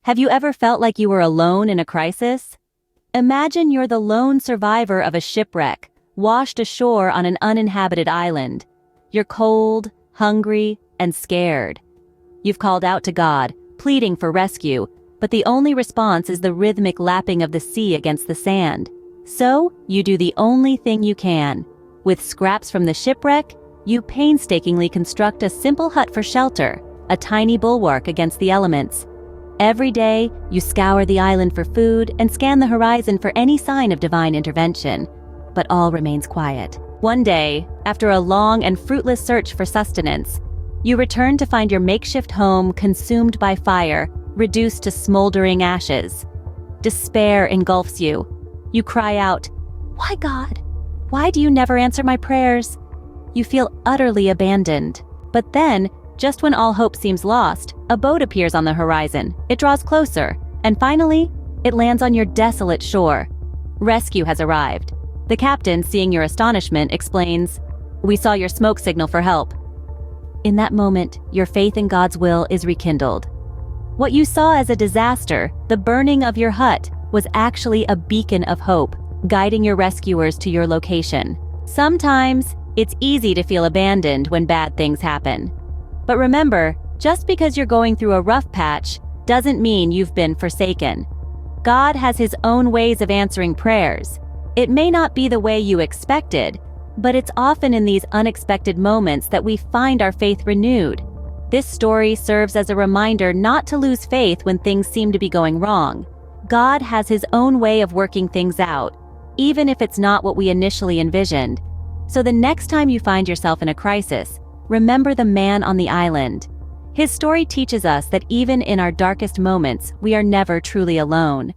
Have you ever felt like you were alone in a crisis? Imagine you're the lone survivor of a shipwreck, washed ashore on an uninhabited island. You're cold, hungry, and scared. You've called out to God, pleading for rescue, but the only response is the rhythmic lapping of the sea against the sand. So, you do the only thing you can. With scraps from the shipwreck, you painstakingly construct a simple hut for shelter, a tiny bulwark against the elements. Every day, you scour the island for food and scan the horizon for any sign of divine intervention. But all remains quiet. One day, after a long and fruitless search for sustenance, you return to find your makeshift home consumed by fire, reduced to smoldering ashes. Despair engulfs you. You cry out, "Why, God? Why do you never answer my prayers?" You feel utterly abandoned. But then, just when all hope seems lost, a boat appears on the horizon. It draws closer, and finally, it lands on your desolate shore. Rescue has arrived. The captain, seeing your astonishment, explains, "We saw your smoke signal for help." In that moment, your faith in God's will is rekindled. What you saw as a disaster, the burning of your hut, was actually a beacon of hope, guiding your rescuers to your location. Sometimes, it's easy to feel abandoned when bad things happen. But remember, just because you're going through a rough patch doesn't mean you've been forsaken. God has His own ways of answering prayers. It may not be the way you expected, but it's often in these unexpected moments that we find our faith renewed. This story serves as a reminder not to lose faith when things seem to be going wrong. God has His own way of working things out, even if it's not what we initially envisioned. So the next time you find yourself in a crisis, remember the man on the island. His story teaches us that even in our darkest moments, we are never truly alone.